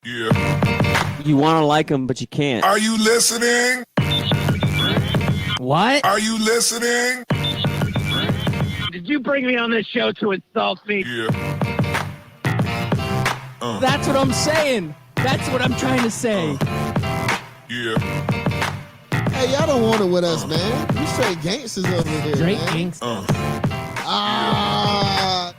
Yeah. You want to like them, but you can't. Are you listening? What? Are you listening? Did you bring me on this show to insult me? Yeah. That's what I'm saying. That's what I'm trying to say. Yeah. Hey, y'all don't want it with us, man. You straight gangsters over here, Straight man. gangsters. Ah.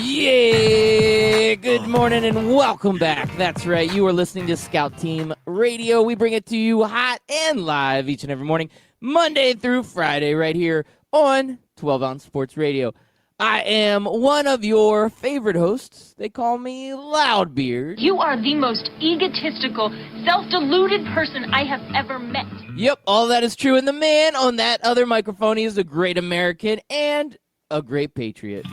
Yeah. Good morning and welcome back. That's right. You are listening to Scout Team Radio. We bring it to you hot and live each and every morning, Monday through Friday, right here on 12 Ounce Sports Radio. I am one of your favorite hosts. They call me Loudbeard. You are the most egotistical, self-deluded person I have ever met. Yep, all that is true. And the man on that other microphone, he is a great American and a great patriot.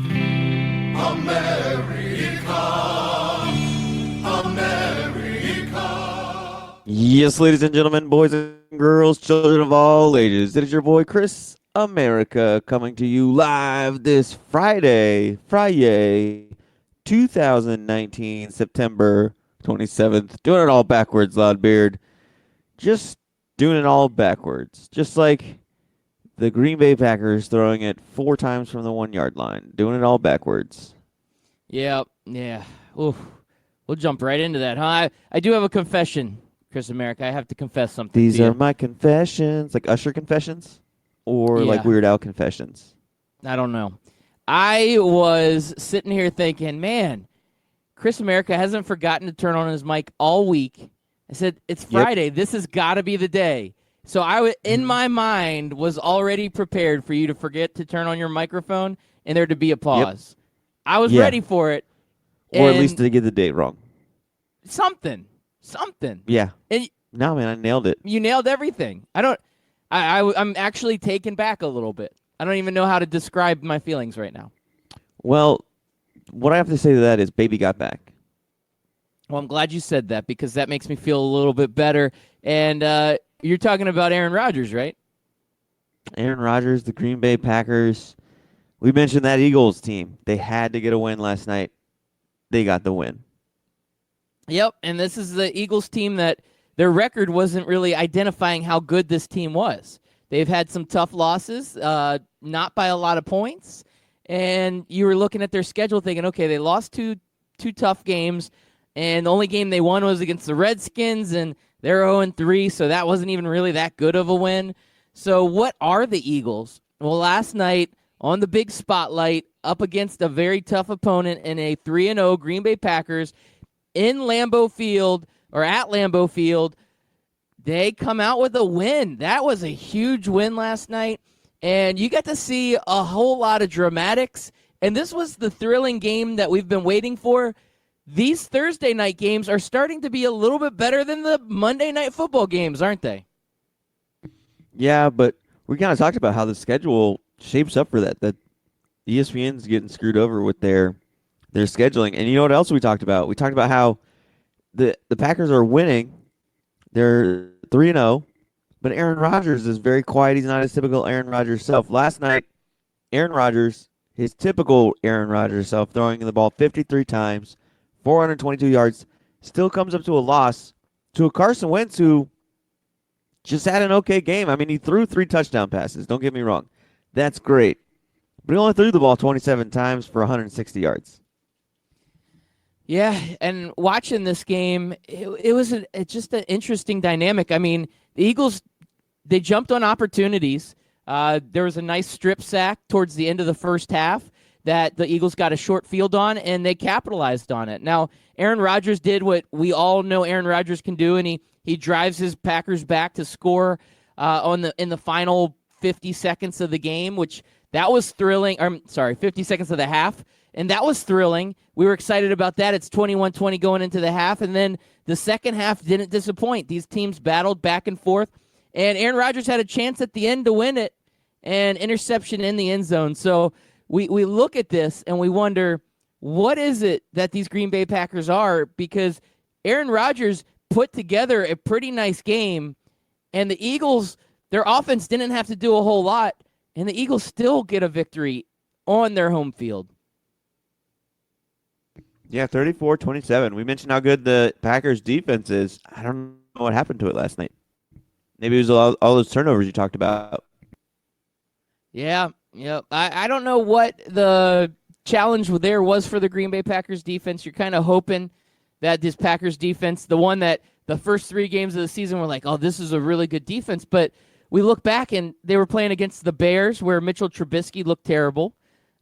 Yes, ladies and gentlemen, boys and girls, children of all ages. It is your boy, Chris America, coming to you live this Friday, 2019, September 27th. Doing it all backwards, Loudbeard. Just doing it all backwards. Just like the Green Bay Packers throwing it 4 times from the 1-yard line. Doing it all backwards. Yeah. Oof. We'll jump right into that, huh? I do have a confession, Chris America. I have to confess something. These to are you. my confessions. Like Usher confessions? Or Yeah. like Weird Al confessions? I don't know. I was sitting here thinking, man, Chris America hasn't forgotten to turn on his mic all week. I said, it's Friday. This has got to be the day. So in my mind, was already prepared for you to forget to turn on your microphone and there to be a pause. I was ready for it. Or at and least to get the date wrong. something. Yeah. And No, man, I nailed it. you nailed everything. I'm actually taken back a little bit. I don't even know how to describe my feelings right now. Well, what I have to say to that is baby got back. Well, I'm glad you said that because that makes me feel a little bit better. And you're talking about Aaron Rodgers, right? Aaron Rodgers, the Green Bay Packers. We mentioned that Eagles team. They had to get a win last night. They got the win. Yep, and this is the Eagles team that their record wasn't really identifying how good this team was. They've had some tough losses, not by a lot of points, and you were looking at their schedule thinking, okay, they lost two tough games, and the only game they won was against the Redskins, and they're 0-3, so that wasn't even really that good of a win. So what are the Eagles? Well, last night on the big spotlight, up against a very tough opponent in a 3-0 Green Bay Packers in Lambeau Field, or at Lambeau Field, they come out with a win. That was a huge win last night, and you got to see a whole lot of dramatics, and this was the thrilling game that we've been waiting for. These Thursday night games are starting to be a little bit better than the Monday night football games, aren't they? Yeah, but we kind of talked about how the schedule shapes up for that. That ESPN's getting screwed over with their scheduling. And you know what else we talked about? We talked about how the Packers are winning. They're 3-0, but Aaron Rodgers is very quiet. He's not his typical Aaron Rodgers self. Last night, Aaron Rodgers, his typical Aaron Rodgers self, throwing the ball 53 times, 422 yards, still comes up to a loss to a Carson Wentz who just had an okay game. I mean, he threw 3 touchdown passes. Don't get me wrong. That's great. But he only threw the ball 27 times for 160 yards. Yeah, and watching this game, it was just an interesting dynamic. I mean, the Eagles, they jumped on opportunities. There was a nice strip sack towards the end of the first half that the Eagles got a short field on, and they capitalized on it. Now, Aaron Rodgers did what we all know Aaron Rodgers can do, and he drives his Packers back to score in the final 50 seconds of the game, which that was thrilling. 50 seconds of the half. And that was thrilling. We were excited about that. It's 21-20 going into the half. And then the second half didn't disappoint. These teams battled back and forth. And Aaron Rodgers had a chance at the end to win it. And interception in the end zone. So we look at this and we wonder, what is it that these Green Bay Packers are? Because Aaron Rodgers put together a pretty nice game. And the Eagles, their offense didn't have to do a whole lot. And the Eagles still get a victory on their home field. Yeah, 34-27. We mentioned how good the Packers defense is. I don't know what happened to it last night. Maybe it was all those turnovers you talked about. Yeah, yeah. I don't know what the challenge there was for the Green Bay Packers defense. You're kind of hoping that this Packers defense, the one that the first 3 games of the season were like, oh, this is a really good defense. But we look back and they were playing against the Bears where Mitchell Trubisky looked terrible.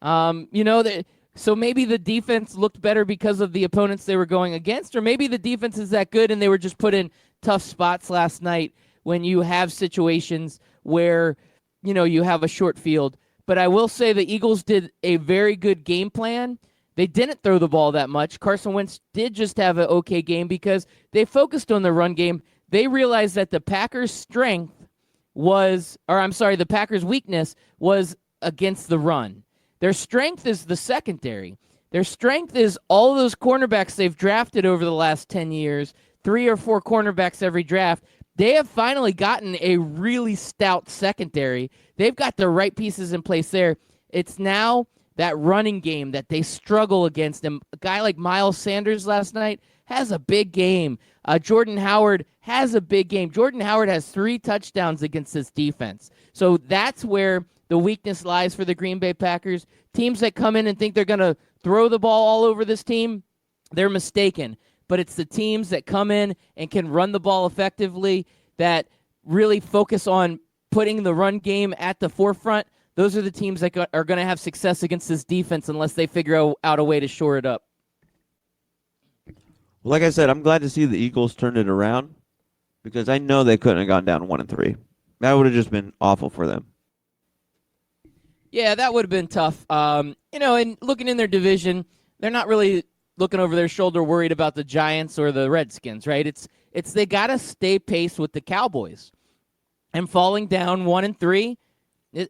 So maybe the defense looked better because of the opponents they were going against, or maybe the defense is that good and they were just put in tough spots last night when you have situations where, you have a short field. But I will say the Eagles did a very good game plan. They didn't throw the ball that much. Carson Wentz did just have an okay game because they focused on the run game. They realized that the Packers' the Packers' weakness was against the run. Their strength is the secondary. Their strength is all those cornerbacks they've drafted over the last 10 years, 3 or 4 cornerbacks every draft. They have finally gotten a really stout secondary. They've got the right pieces in place there. It's now that running game that they struggle against. And a guy like Miles Sanders last night has a big game. Jordan Howard has a big game. Jordan Howard has 3 touchdowns against this defense. So that's where the weakness lies for the Green Bay Packers. Teams that come in and think they're going to throw the ball all over this team, they're mistaken. But it's the teams that come in and can run the ball effectively that really focus on putting the run game at the forefront. Those are the teams that are going to have success against this defense unless they figure out a way to shore it up. Well, like I said, I'm glad to see the Eagles turned it around because I know they couldn't have gone down 1-3. That would have just been awful for them. Yeah, that would have been tough. And looking in their division, they're not really looking over their shoulder worried about the Giants or the Redskins, right? It's they got to stay pace with the Cowboys. And falling down 1-3,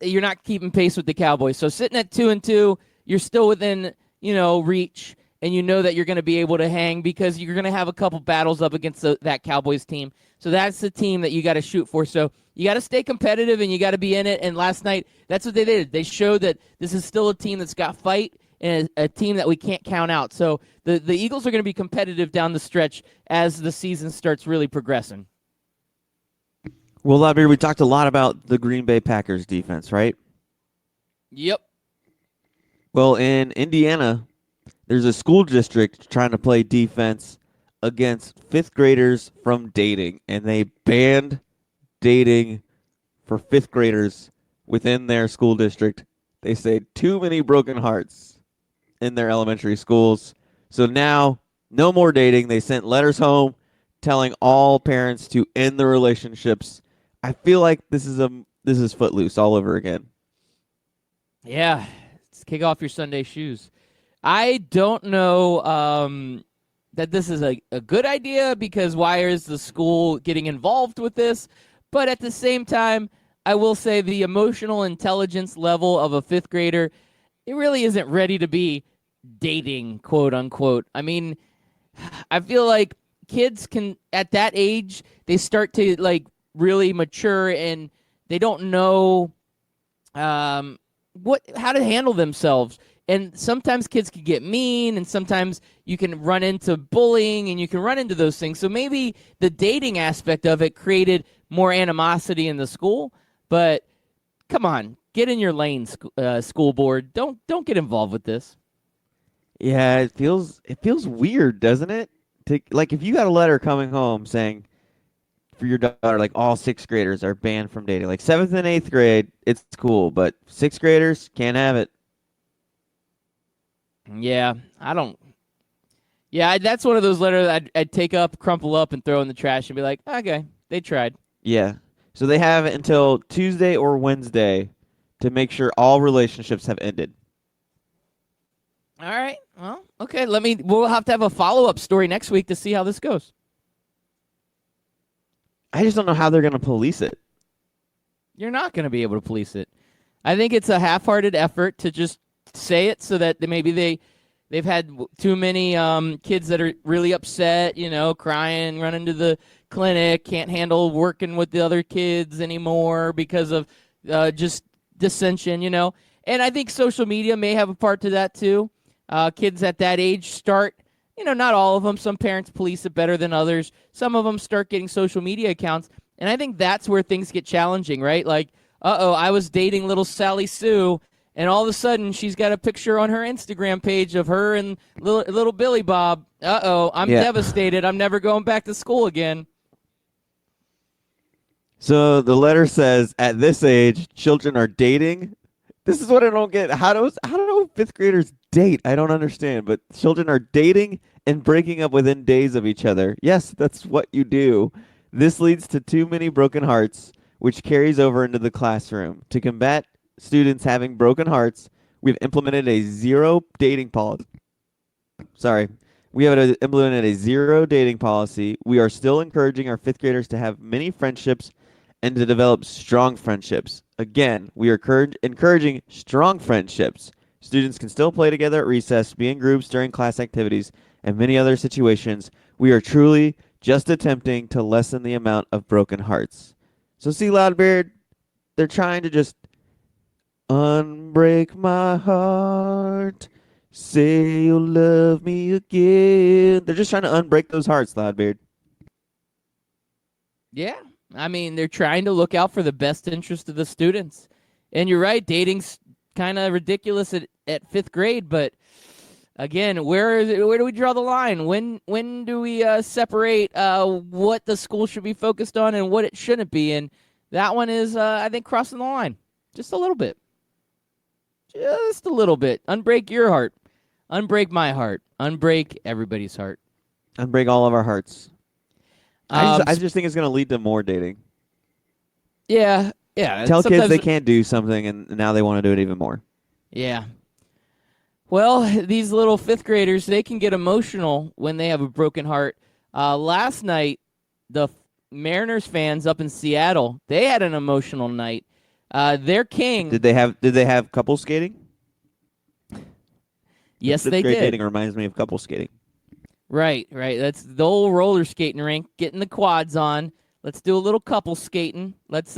you're not keeping pace with the Cowboys. So sitting at 2-2, you're still within, reach, and you know that you're going to be able to hang because you're going to have a couple battles up against that Cowboys team. So that's the team that you got to shoot for. So you got to stay competitive and you got to be in it. And last night, that's what they did. They showed that this is still a team that's got fight and a team that we can't count out. So the Eagles are going to be competitive down the stretch as the season starts really progressing. Well, Lavir, we talked a lot about the Green Bay Packers defense, right? Yep. Well, in Indiana, there's a school district trying to play defense against 5th graders from dating, and they banned dating for 5th graders within their school district. They say too many broken hearts in their elementary schools. So now, no more dating. They sent letters home telling all parents to end the relationships. I feel like this is Footloose all over again. Yeah, let's kick off your Sunday shoes. I don't know that this is a good idea because why is the school getting involved with this? But at the same time, I will say the emotional intelligence level of a 5th grader, it really isn't ready to be dating, quote unquote. I mean, I feel like kids can, at that age, they start to really mature and they don't know how to handle themselves. And sometimes kids can get mean, and sometimes you can run into bullying, and you can run into those things. So maybe the dating aspect of it created more animosity in the school. But come on, get in your lane, school board. Don't get involved with this. Yeah, it feels weird, doesn't it? If you got a letter coming home saying for your daughter, all 6th graders are banned from dating, 7th and 8th grade, it's cool, but 6th graders can't have it. Yeah, I don't. Yeah, that's one of those letters I'd take up, crumple up, and throw in the trash and be like, okay, they tried. Yeah. So they have until Tuesday or Wednesday to make sure all relationships have ended. All right. Well, okay. We'll have to have a follow-up story next week to see how this goes. I just don't know how they're going to police it. You're not going to be able to police it. I think it's a half-hearted effort to just say it so that maybe they've had too many kids that are really upset, crying, running to the clinic, can't handle working with the other kids anymore because of just dissension, And I think social media may have a part to that too. Kids at that age start not all of them. Some parents police it better than others. Some of them start getting social media accounts. And I think that's where things get challenging, right? Like, I was dating little Sally Sue, and all of a sudden she's got a picture on her Instagram page of her and little Billy Bob. I'm devastated. I'm never going back to school again. So the letter says, at this age, children are dating. This is what I don't get. How do fifth graders date? I don't understand. But children are dating and breaking up within days of each other. Yes, that's what you do. This leads to too many broken hearts, which carries over into the classroom. To combat students having broken hearts, we've implemented a zero dating policy. We have implemented a zero dating policy. We are still encouraging our fifth graders to have many friendships and to develop strong friendships. Again, we are encouraging strong friendships. Students can still play together at recess, be in groups during class activities, and many other situations. We are truly just attempting to lessen the amount of broken hearts. So see, Loudbeard, they're trying to just unbreak my heart, say you'll love me again. They're just trying to unbreak those hearts, Loudbeard. Yeah. I mean, they're trying to look out for the best interest of the students. And you're right, dating's kind of ridiculous at fifth grade, but again, where do we draw the line? When do we separate what the school should be focused on and what it shouldn't be? And that one is, I think, crossing the line. Just a little bit. Just a little bit. Unbreak your heart. Unbreak my heart. Unbreak everybody's heart. Unbreak all of our hearts. I just think it's going to lead to more dating. Yeah. Tell kids they can't do something, and now they want to do it even more. Yeah. Well, these little fifth graders, they can get emotional when they have a broken heart. Last night, the Mariners fans up in Seattle, they had an emotional night. Their king. Did they have couple skating? Yes, Fifth they grade did. Dating reminds me of couple skating. Right. That's the old roller skating rink, getting the quads on. Let's do a little couple skating. Let's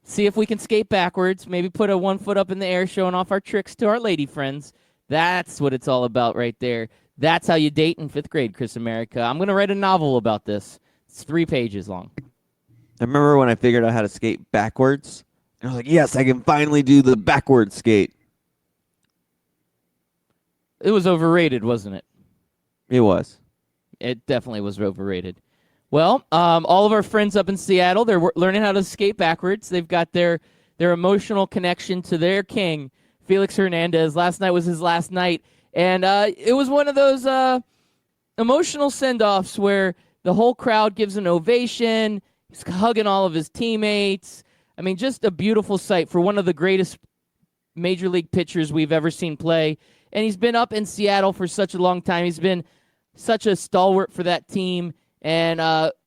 see if we can skate backwards, maybe put a 1 foot up in the air showing off our tricks to our lady friends. That's what it's all about right there. That's how you date in fifth grade, Chris America. I'm going to write a novel about this. It's 3 pages long. I remember when I figured out how to skate backwards. I was like, yes, I can finally do the backward skate. It was overrated, wasn't it? It was. It definitely was overrated. Well, all of our friends up in Seattle, they're learning how to skate backwards. They've got their emotional connection to their king, Felix Hernandez. Last night was his last night, and it was one of those emotional send-offs where the whole crowd gives an ovation. He's hugging all of his teammates. I mean, just a beautiful sight for one of the greatest major league pitchers we've ever seen play. And he's been up in Seattle for such a long time. He's been such a stalwart for that team. And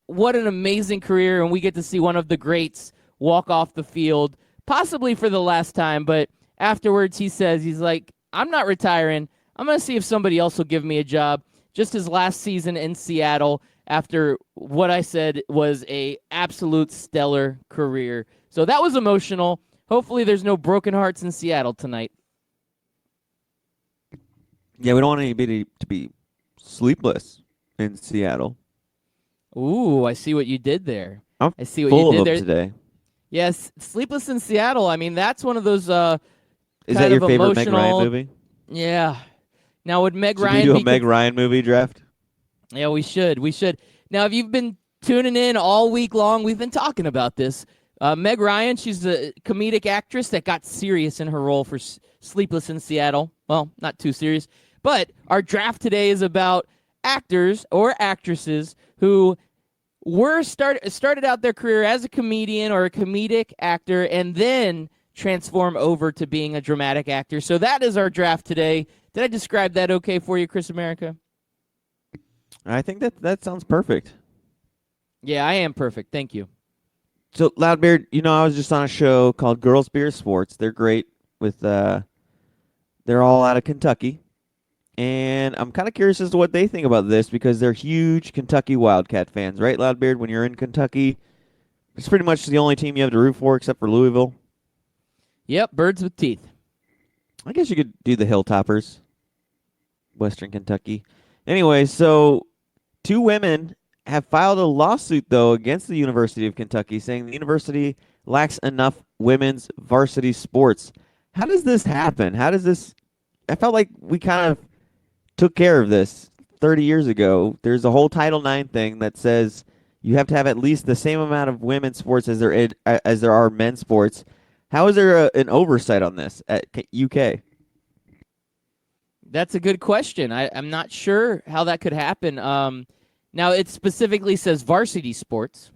what an amazing career. And we get to see one of the greats walk off the field, possibly for the last time. But afterwards, he says, he's like, I'm not retiring. I'm going to see if somebody else will give me a job. Just his last season in Seattle after what I said was a absolute stellar career. So that was emotional. Hopefully there's no broken hearts in Seattle tonight. Yeah, we don't want anybody to be sleepless in Seattle. Ooh, I see what you did there. I'm I see what full you of did them there. today. Yes, Sleepless in Seattle. I mean, that's one of those Is that kind your of favorite Meg emotional- Ryan movie? Yeah. Now would Meg Should Ryan we do a be Meg Ryan movie draft? Yeah, we should. We should. Now, if you've been tuning in all week long, we've been talking about this. Meg Ryan, she's a comedic actress that got serious in her role for Sleepless in Seattle. Well, not too serious. But our draft today is about actors or actresses who started out their career as a comedian or a comedic actor and then transform over to being a dramatic actor. So that is our draft today. Did I describe that okay for you, Chris America? I think that sounds perfect. Yeah, I am perfect. Thank you. So, Loudbeard, I was just on a show called Girls Beer Sports. They're great with, they're all out of Kentucky. And I'm kind of curious as to what they think about this because they're huge Kentucky Wildcat fans, right, Loudbeard? When you're in Kentucky, it's pretty much the only team you have to root for except for Louisville. Yep, birds with teeth. I guess you could do the Hilltoppers, Western Kentucky. Anyway, so two women have filed a lawsuit, though, against the University of Kentucky, saying the university lacks enough women's varsity sports. How does this happen? How does this? I felt like we kind of took care of this 30 years ago. There's a whole Title IX thing that says you have to have at least the same amount of women's sports as there are men's sports. How is there an oversight on this at UK? That's a good question. I'm not sure how that could happen. Now, it specifically says varsity sports.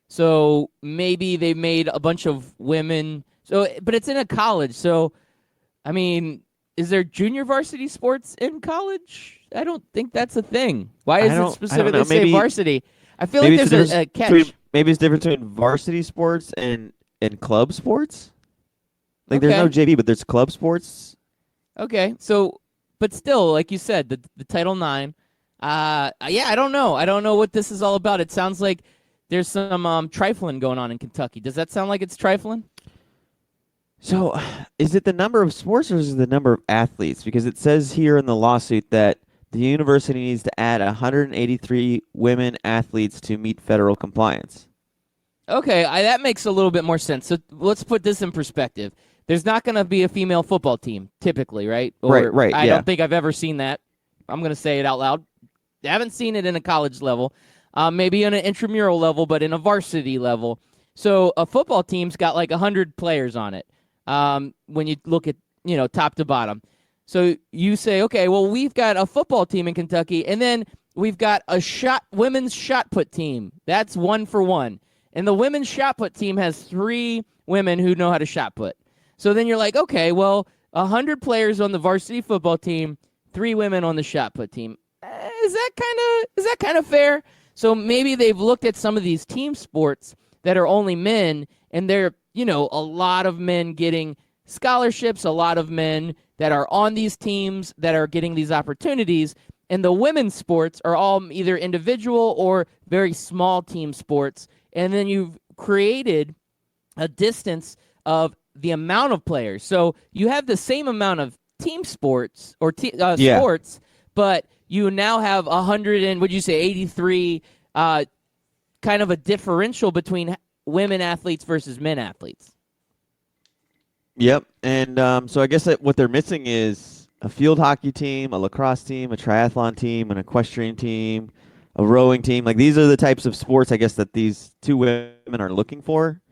So maybe they made a bunch of women. So, but it's in a college. So, I mean, is there junior varsity sports in college? I don't think that's a thing. Why does it specifically say varsity? I feel like there's a catch. Maybe it's different between varsity sports and club sports. Like there's no JV, but there's club sports. Okay, so, but still, like you said, the Title IX. Yeah, I don't know. I don't know what this is all about. It sounds like there's some trifling going on in Kentucky. Does that sound like it's trifling? So, is it the number of sports or is it the number of athletes? Because it says here in the lawsuit that the university needs to add 183 women athletes to meet federal compliance. Okay, that makes a little bit more sense. So let's put this in perspective. There's not going to be a female football team, typically, right? Right, I don't think I've ever seen that. I'm going to say it out loud. I haven't seen it in a college level, maybe on an intramural level, but in a varsity level. So a football team's got like 100 players on it when you look at, top to bottom. So you say, okay, well, we've got a football team in Kentucky, and then we've got a women's shot put team. That's 1-for-1. And the women's shot put team has 3 women who know how to shot put. So then you're like, okay, well, 100 players on the varsity football team, 3 women on the shot put team. Is that kind of fair? So maybe they've looked at some of these team sports that are only men, and they're, a lot of men getting scholarships, a lot of men that are on these teams that are getting these opportunities, and the women's sports are all either individual or very small team sports, and then you've created a distance of the amount of players. So you have the same amount of team sports or sports, but you now have 100 and would you say 83 kind of a differential between women athletes versus men athletes. Yep, and so I guess that what they're missing is a field hockey team, a lacrosse team, a triathlon team, an equestrian team, a rowing team. Like these are the types of sports I guess that these two women are looking for.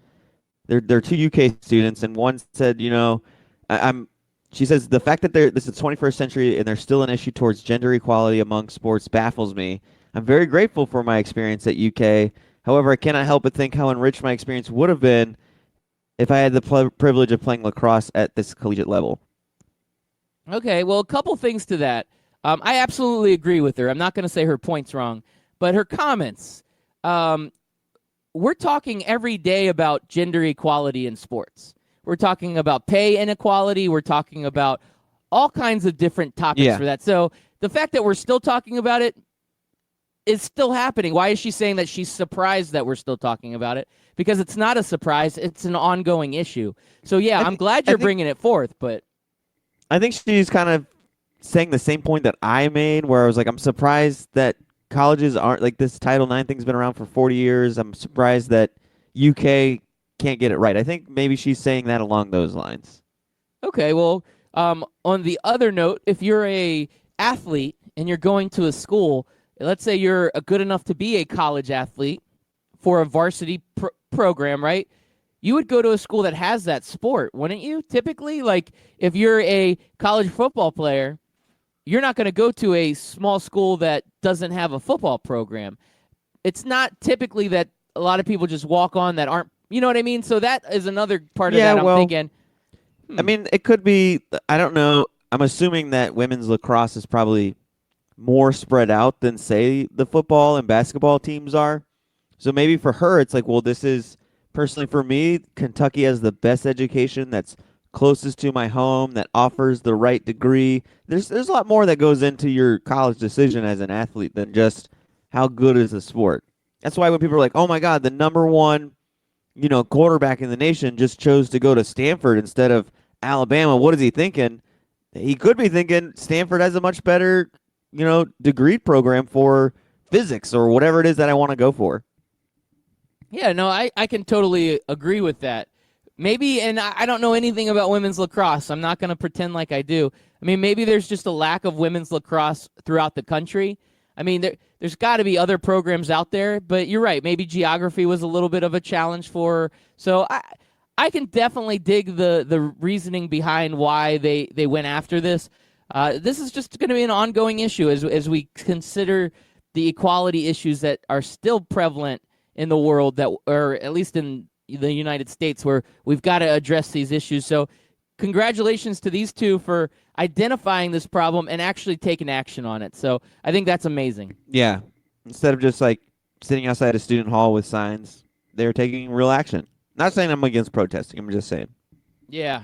They're two UK students, and one said, she says the fact that this is 21st century and there's still an issue towards gender equality among sports baffles me. I'm very grateful for my experience at UK. However, I cannot help but think how enriched my experience would have been if I had the privilege of playing lacrosse at this collegiate level. Okay, well, a couple things to that. I absolutely agree with her. I'm not going to say her point's wrong, but her comments. We're talking every day about gender equality in sports. We're talking about pay inequality. We're talking about all kinds of different topics for that. So the fact that we're still talking about it is still happening. Why is she saying that she's surprised that we're still talking about it? Because it's not a surprise. It's an ongoing issue. So, yeah, I'm glad you're bringing it forth. But I think she's kind of saying the same point that I made, where I was like, I'm surprised that colleges aren't like this. Title IX thing's been around for 40 years. I'm surprised that UK can't get it right. I think maybe she's saying that along those lines. Okay, well, on the other note, if you're a athlete and you're going to a school, let's say you're good enough to be a college athlete for a varsity program, right? You would go to a school that has that sport, wouldn't you? Typically, like if you're a college football player, you're not going to go to a small school that doesn't have a football program. It's not typically that a lot of people just walk on that aren't, you know what I mean? So that is another part of that I'm thinking. I mean, it could be, I don't know. I'm assuming that women's lacrosse is probably more spread out than, say, the football and basketball teams are. So maybe for her, it's like, well, this is, personally for me, Kentucky has the best education that's closest to my home, that offers the right degree. There's a lot more that goes into your college decision as an athlete than just how good is the sport. That's why when people are like, oh, my God, the number one quarterback in the nation just chose to go to Stanford instead of Alabama. What is he thinking? He could be thinking Stanford has a much better degree program for physics or whatever it is that I want to go for. Yeah, no, I can totally agree with that. Maybe, and I don't know anything about women's lacrosse. I'm not going to pretend like I do. I mean, maybe there's just a lack of women's lacrosse throughout the country. I mean, there's got to be other programs out there, but you're right. Maybe geography was a little bit of a challenge for her. So I can definitely dig the reasoning behind why they went after this. This is just going to be an ongoing issue as we consider the equality issues that are still prevalent in the world, that, or at least in the United States, where we've got to address these issues. So congratulations to these two for identifying this problem and actually taking action on it. So I think that's amazing. Yeah. Instead of just like sitting outside a student hall with signs, they're taking real action. Not saying I'm against protesting. I'm just saying. Yeah.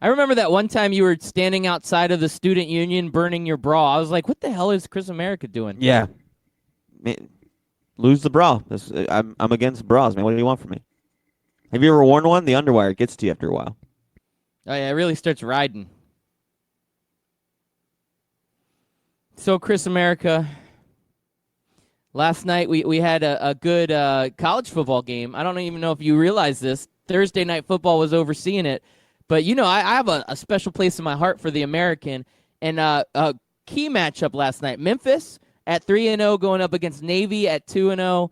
I remember that one time you were standing outside of the student union burning your bra. I was like, what the hell is Chris America doing? Yeah. Man, lose the bra. I'm against bras, man. What do you want from me? Have you ever worn one? The underwire, it gets to you after a while. Oh, yeah, it really starts riding. So, Chris America, last night we had a good college football game. I don't even know if you realize this. Thursday Night Football was overseeing it. But, I have a special place in my heart for the American. And a key matchup last night. Memphis at 3-0 going up against Navy at 2-0.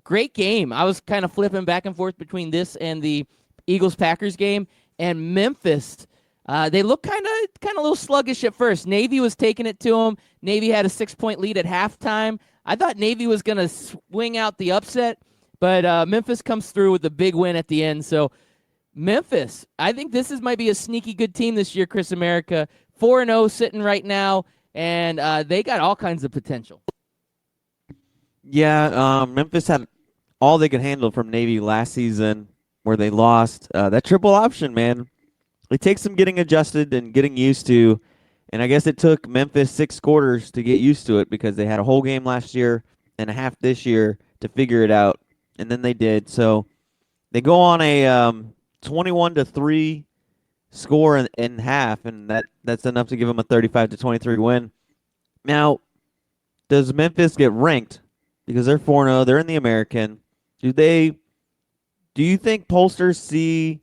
Great game. I was kind of flipping back and forth between this and the Eagles-Packers game. And Memphis, they looked kind of a little sluggish at first. Navy was taking it to them. Navy had a 6-point lead at halftime. I thought Navy was going to swing out the upset, but Memphis comes through with a big win at the end. So Memphis, I think this might be a sneaky good team this year, Chris America. 4-0 sitting right now, and they got all kinds of potential. Yeah, Memphis had all they could handle from Navy last season where they lost. That triple option, man, it takes some getting adjusted and getting used to. And I guess it took Memphis 6 quarters to get used to it because they had a whole game last year and a half this year to figure it out. And then they did. So they go on a 21-3 score in half, and that's enough to give them a 35-23 win. Now, does Memphis get ranked? Because they're 4-0, they're in the American. Do you think pollsters see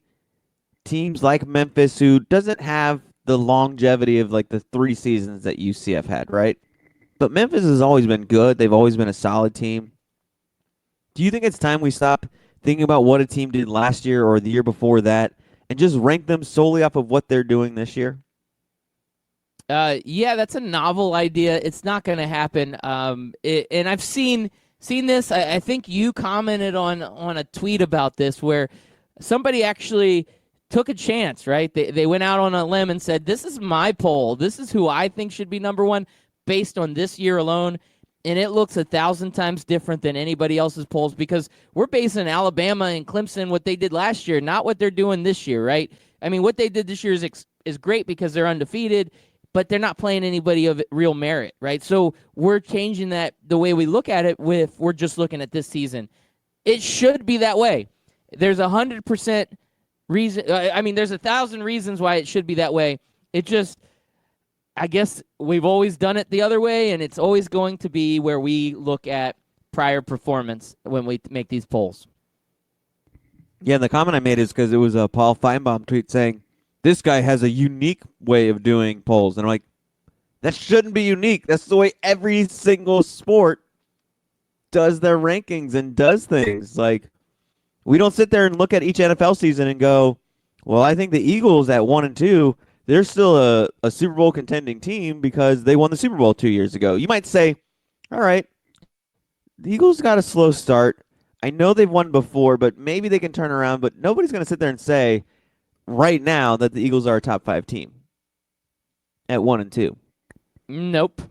teams like Memphis, who doesn't have the longevity of like the 3 seasons that UCF had, right? But Memphis has always been good. They've always been a solid team. Do you think it's time we stop thinking about what a team did last year or the year before that and just rank them solely off of what they're doing this year? Yeah, that's a novel idea. It's not going to happen. And I've seen this. I think you commented on a tweet about this where somebody actually took a chance, right? They went out on a limb and said, this is my poll. This is who I think should be number one based on this year alone. And it looks 1,000 times different than anybody else's polls because we're basing Alabama and Clemson what they did last year, not what they're doing this year, right? I mean, what they did this year is great because they're undefeated, but they're not playing anybody of real merit, right? So we're changing that the way we look at it we're just looking at this season. It should be that way. There's 100% reason. There's 1,000 reasons why it should be that way. It just, I guess we've always done it the other way, and it's always going to be where we look at prior performance when we make these polls. Yeah, and the comment I made is because it was a Paul Feinbaum tweet saying, this guy has a unique way of doing polls. And I'm like, that shouldn't be unique. That's the way every single sport does their rankings and does things. Like, we don't sit there and look at each NFL season and go, well, I think the Eagles at 1-2, they're still a Super Bowl contending team because they won the Super Bowl 2 years ago. You might say, all right, the Eagles got a slow start. I know they've won before, but maybe they can turn around. But nobody's going to sit there and say right now that the Eagles are a top 5 team at 1-2. Nope.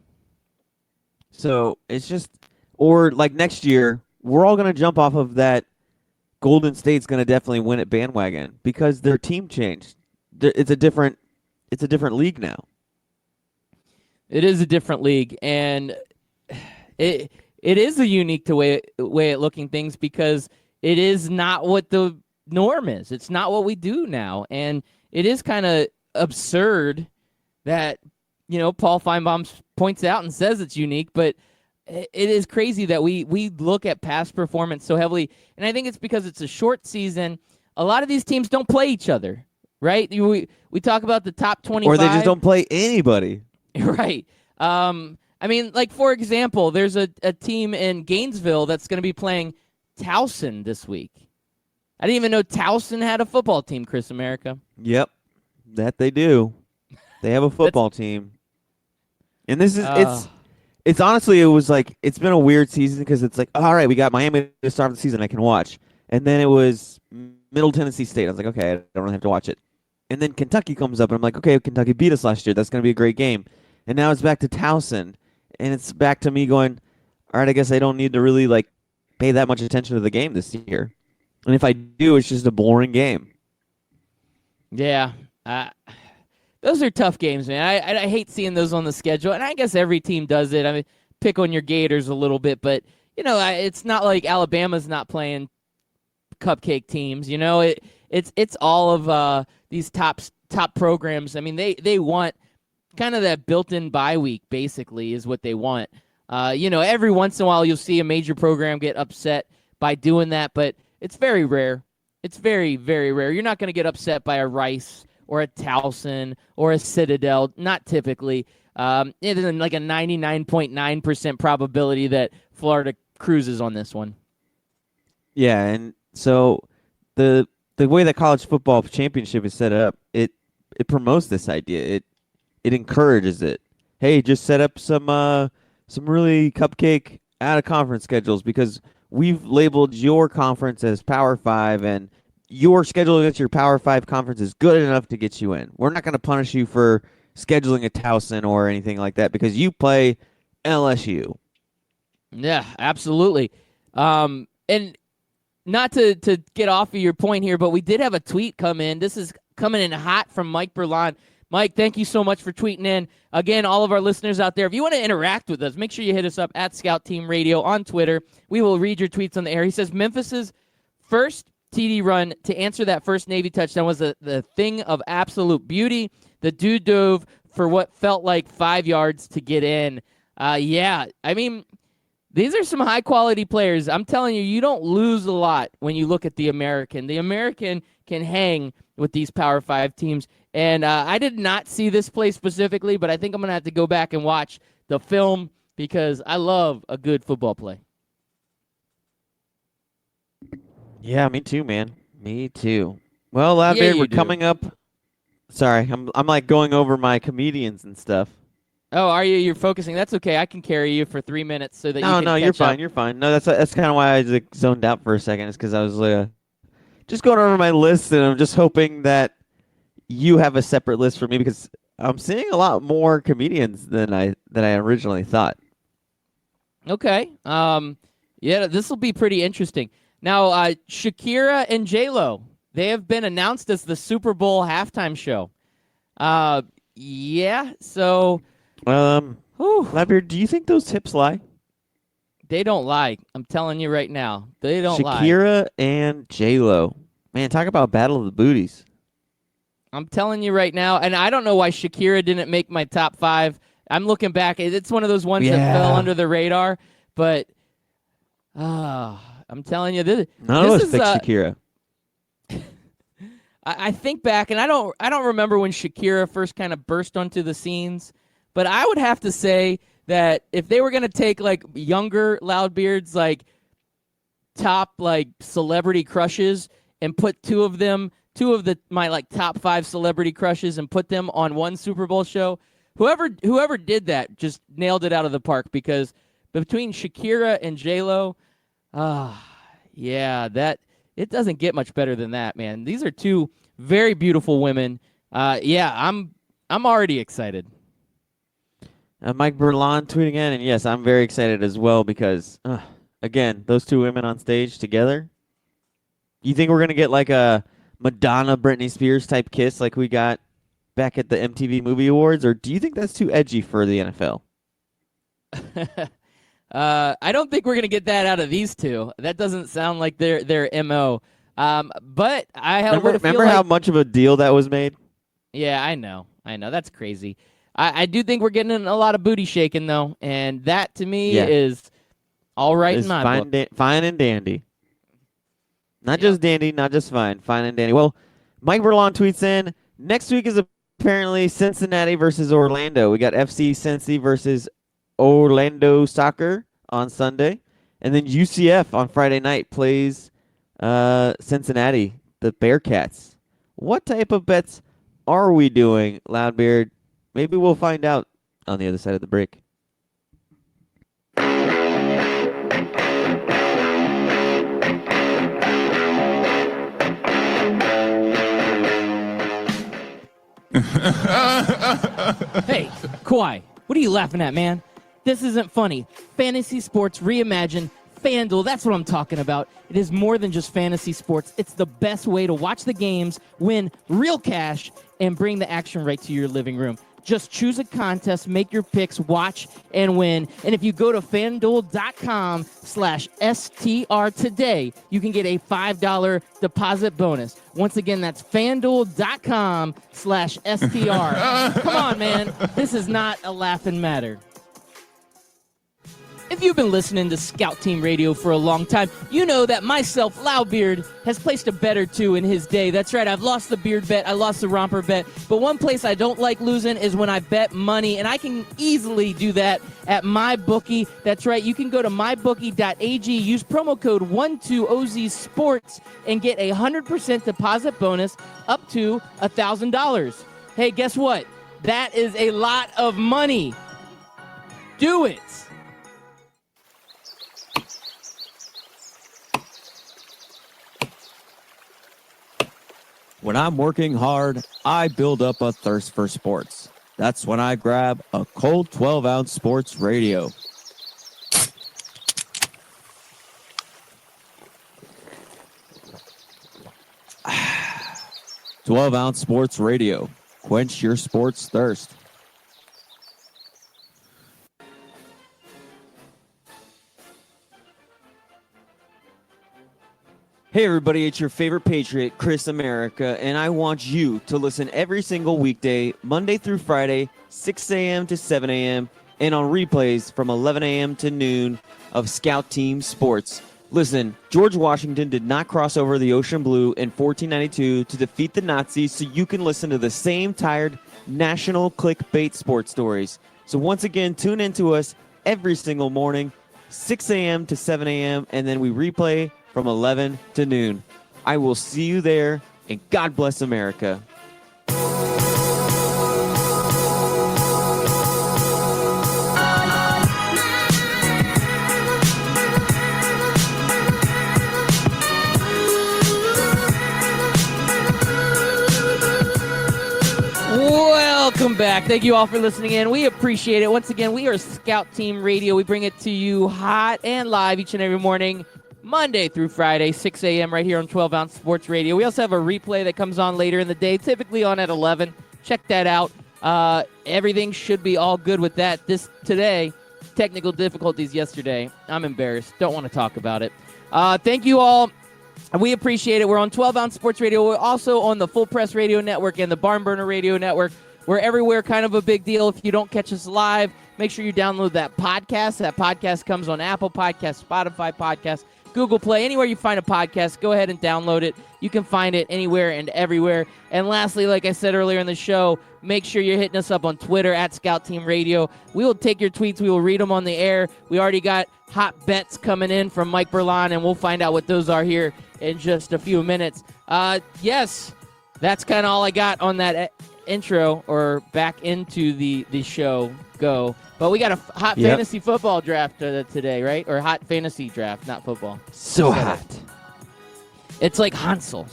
So it's just, or like next year, we're all going to jump off of that Golden State's going to definitely win at bandwagon because their team changed. It's a different league now. It is a different league, and it is a unique way at looking things because it is not what the norm is. It's not what we do now, and it is kind of absurd that Paul Feinbaum points out and says it's unique, but it is crazy that we look at past performance so heavily, and I think it's because it's a short season. A lot of these teams don't play each other, right? We talk about the top 25. Or they just don't play anybody. Right. I mean, like, for example, there's a team in Gainesville that's going to be playing Towson this week. I didn't even know Towson had a football team, Chris America. Yep, that they do. They have a football team. And this is it's honestly, it was like, it's been a weird season because it's like, all right, we got Miami to start the season, I can watch. And then it was Middle Tennessee State. I was like, okay, I don't really have to watch it. And then Kentucky comes up, and I'm like, okay, Kentucky beat us last year. That's going to be a great game. And now it's back to Towson, and it's back to me going, all right, I guess I don't need to really like pay that much attention to the game this year. And if I do, it's just a boring game. Yeah. Those are tough games, man. I hate seeing those on the schedule, and I guess every team does it. I mean, pick on your Gators a little bit, but, it's not like Alabama's not playing cupcake teams. It's all of these top programs. I mean, they want kind of that built-in bye week, basically, is what they want. Every once in a while you'll see a major program get upset by doing that, but it's very rare. It's very, very rare. You're not going to get upset by a Rice or a Towson or a Citadel, not typically. It is like a 99.9% probability that Florida cruises on this one. Yeah, and so the way that college football championship is set up, it promotes this idea. It encourages it. Hey, just set up some really cupcake out of conference schedules because we've labeled your conference as Power 5 and your schedule against your Power 5 conference is good enough to get you in. We're not going to punish you for scheduling a Towson or anything like that because you play LSU. Yeah, absolutely. And not to get off of your point here, but we did have a tweet come in. This is coming in hot from Mike Berlon. Mike, thank you so much for tweeting in. Again, all of our listeners out there, if you want to interact with us, make sure you hit us up at Scout Team Radio on Twitter. We will read your tweets on the air. He says Memphis's first TD run to answer that first Navy touchdown was the thing of absolute beauty. The dude dove for what felt like 5 yards to get in. Yeah, I mean, these are some high-quality players. I'm telling you, you don't lose a lot when you look at the American. The American can hang with these Power 5 teams. And I did not see this play specifically, but I think I'm going to have to go back and watch the film because I love a good football play. Yeah, me too, man. Me too. Well, Loudbeard, we're coming up. Sorry, I'm like going over my comedians and stuff. Oh, are you? You're focusing. That's okay. I can carry you for 3 minutes so that you can you're catch up. fine. You're fine. No, that's kind of why I like, zoned out for a second. It's because I was just going over my list, and I'm just hoping that you have a separate list for me because I'm seeing a lot more comedians than I originally thought. Okay. Yeah, this will be pretty interesting. Now, Shakira and J-Lo, they have been announced as the Super Bowl halftime show. Yeah, so... Loudbeard, do you think those tips lie? They don't lie. I'm telling you right now. They don't lie. Shakira and J-Lo. Man, talk about Battle of the Booties. I'm telling you right now, and I don't know why Shakira didn't make my top 5. I'm looking back. It's one of those ones that fell under the radar, but I'm telling you, this is think Shakira. I think back, and I don't remember when Shakira first kind of burst onto the scenes, but I would have to say that if they were going to take like younger Loudbeards, like top like celebrity crushes, and put two of my like top 5 celebrity crushes and put them on one Super Bowl show, whoever did that just nailed it out of the park because between Shakira and J-Lo, yeah, that it doesn't get much better than that, man. These are two very beautiful women. Yeah, I'm already excited. Mike Berlon tweeting in, and yes, I'm very excited as well because, again, those two women on stage together. You think we're gonna get like a Madonna, Britney Spears type kiss like we got back at the MTV Movie Awards, or do you think that's too edgy for the NFL? I don't think we're gonna get that out of these two. That doesn't sound like their MO. But I have remember how much of a deal that was made. Yeah, I know. That's crazy. I do think we're getting a lot of booty shaking, though, and that to me Yeah. is all right It's in my fine, book. fine and dandy. Not just dandy, not just fine. Fine and dandy. Well, Mike Berlon tweets in, next week is apparently Cincinnati versus Orlando. We got FC Cincy versus Orlando Soccer on Sunday. And then UCF on Friday night plays Cincinnati, the Bearcats. What type of bets are we doing, Loudbeard? Maybe we'll find out on the other side of the break. Hey, Kawhi, what are you laughing at, man? This isn't funny. Fantasy sports reimagined. FanDuel, that's what I'm talking about. It is more than just fantasy sports. It's the best way to watch the games, win real cash, and bring the action right to your living room. Just choose a contest, make your picks, watch, and win. And if you go to FanDuel.com/STR today, you can get a $5 deposit bonus. Once again, that's FanDuel.com/STR. Come on, man. This is not a laughing matter. If you've been listening to Scout Team Radio for a long time, you know that myself, Loudbeard, has placed a bet or two in his day. That's right, I've lost the beard bet, I lost the romper bet, but one place I don't like losing is when I bet money, and I can easily do that at MyBookie. That's right, you can go to mybookie.ag, use promo code 12OZSports, and get a 100% deposit bonus up to $1,000. Hey, guess what? That is a lot of money. Do it. When I'm working hard, I build up a thirst for sports. That's when I grab a cold 12-ounce sports radio. Ah, 12-ounce sports radio. Quench your sports thirst. Hey everybody, it's your favorite Patriot, Chris America, and I want you to listen every single weekday, Monday through Friday, 6 a.m. to 7 a.m., and on replays from 11 a.m. to noon of Scout Team Sports. Listen, George Washington did not cross over the ocean blue in 1492 to defeat the Nazis, so you can listen to the same tired national clickbait sports stories. So once again, tune in to us every single morning, 6 a.m. to 7 a.m., and then we replay from 11 to noon. I will see you there, and God bless America. Welcome back. Thank you all for listening in. We appreciate it. Once again, we are Scout Team Radio. We bring it to you hot and live each and every morning, Monday through Friday, 6 a.m. right here on 12-Ounce Sports Radio. We also have a replay that comes on later in the day, typically on at 11. Check that out. Everything should be all good with that. Today, technical difficulties yesterday. I'm embarrassed. Don't want to talk about it. Thank you all. We appreciate it. We're on 12-Ounce Sports Radio. We're also on the Full Press Radio Network and the Barn Burner Radio Network. We're everywhere, kind of a big deal. If you don't catch us live, make sure you download that podcast. That podcast comes on Apple Podcasts, Spotify Podcasts, Google Play, anywhere you find a podcast, go ahead and download it. You can find it anywhere and everywhere. And lastly, like I said earlier in the show, make sure you're hitting us up on Twitter at Scout Team Radio. We will take your tweets. We will read them on the air. We already got hot bets coming in from Mike Berlon, and we'll find out what those are here in just a few minutes. Yes, that's kind of all I got on that intro or back into the show. Go. But we got a hot fantasy football draft today, right? Or hot fantasy draft, not football. So hot. It's like Hansel.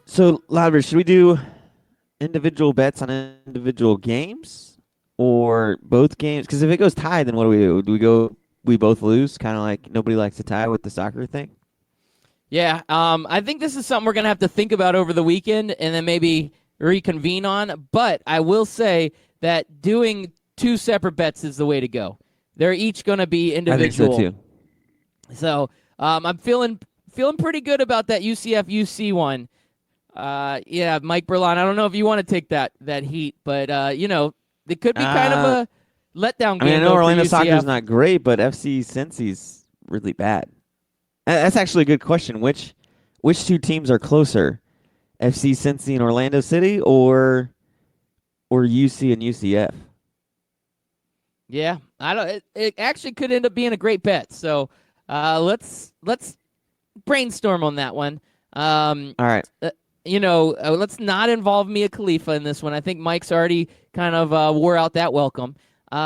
So, Loudbeard, should we do individual bets on individual games or both games? Because if it goes tie, then what do we do? Do we both lose? Kind of like nobody likes to tie with the soccer thing? Yeah, I think this is something we're going to have to think about over the weekend and then maybe reconvene on. But I will say that doing two separate bets is the way to go. They're each going to be individual. I think so, too. So I'm feeling pretty good about that UCF UC one. Yeah, Mike Berlon, I don't know if you want to take that heat, but It could be kind of a letdown game. I mean, I know though, for Orlando UCF. Soccer's not great, but FC Cincy's really bad. That's actually a good question. Which two teams are closer, FC Cincy and Orlando City, or UC and UCF? Yeah, I don't. It actually could end up being a great bet. So let's brainstorm on that one. All right. Let's not involve Mia Khalifa in this one. I think Mike's already kind of wore out that welcome. We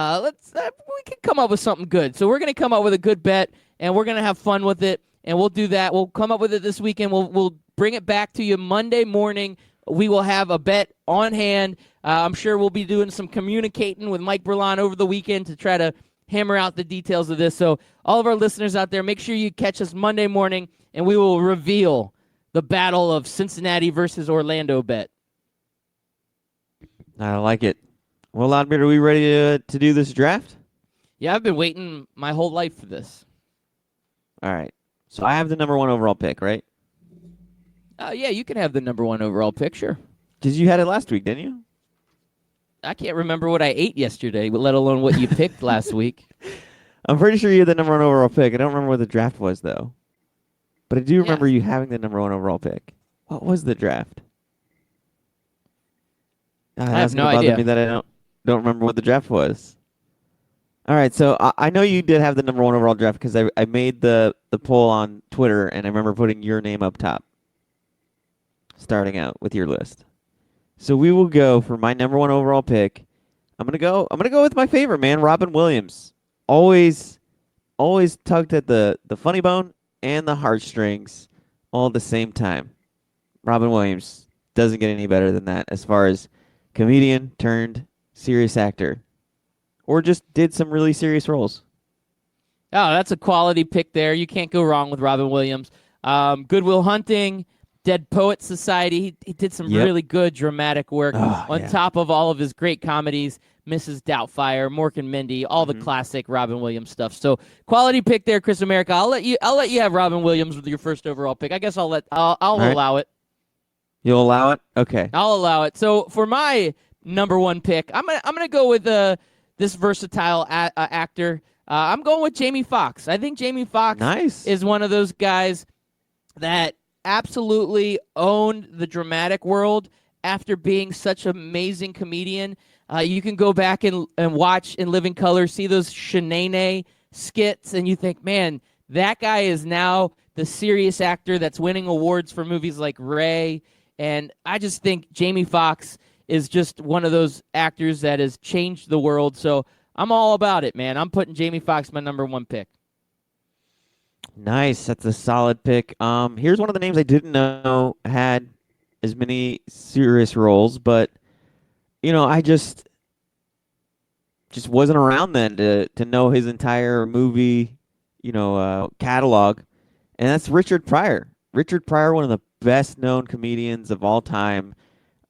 can come up with something good. So we're gonna come up with a good bet, and we're gonna have fun with it, and we'll do that. We'll come up with it this weekend. We'll bring it back to you Monday morning. We will have a bet on hand. I'm sure we'll be doing some communicating with Mike Berlon over the weekend to try to hammer out the details of this. So all of our listeners out there, make sure you catch us Monday morning, and we will reveal the battle of Cincinnati versus Orlando bet. I like it. Well, Loudbeard, are we ready to do this draft? Yeah, I've been waiting my whole life for this. All right. So I have the number 1 overall pick, right? Yeah, you can have the number 1 overall pick, sure. Because you had it last week, didn't you? I can't remember what I ate yesterday, let alone what you picked last week. I'm pretty sure you had the number 1 overall pick. I don't remember what the draft was, though. But I do remember you having the number 1 overall pick. What was the draft? I have no idea. Me that I don't remember what the draft was. All right, so I know you did have the number 1 overall draft because I made the poll on Twitter, and I remember putting your name up top, starting out with your list. So we will go for my number 1 overall pick. I'm gonna go with my favorite man, Robin Williams. Always tugged at the funny bone and the heartstrings all at the same time. Robin Williams doesn't get any better than that as far as comedian turned serious actor, or just did some really serious roles. Oh, that's a quality pick there. You can't go wrong with Robin Williams. Good Will Hunting, Dead Poet Society. He did some really good dramatic work on top of all of his great comedies. Mrs. Doubtfire, Mork and Mindy, all the classic Robin Williams stuff. So quality pick there, Chris America. I'll let you have Robin Williams with your first overall pick. I guess I'll allow it. You'll allow it? Okay. I'll allow it. So for my number 1 pick, I'm gonna go with this versatile actor. I'm going with Jamie Foxx. I think Jamie Foxx is one of those guys that absolutely owned the dramatic world after being such an amazing comedian. You can go back and watch In Living Color, see those Shanae skits, and you think, man, that guy is now the serious actor that's winning awards for movies like Ray. And I just think Jamie Foxx is just one of those actors that has changed the world. So I'm all about it, man. I'm putting Jamie Foxx my number 1 pick. Nice. That's a solid pick. Here's one of the names I didn't know had as many serious roles, but I just wasn't around then to know his entire movie, catalog, and that's Richard Pryor. Richard Pryor, one of the best-known comedians of all time.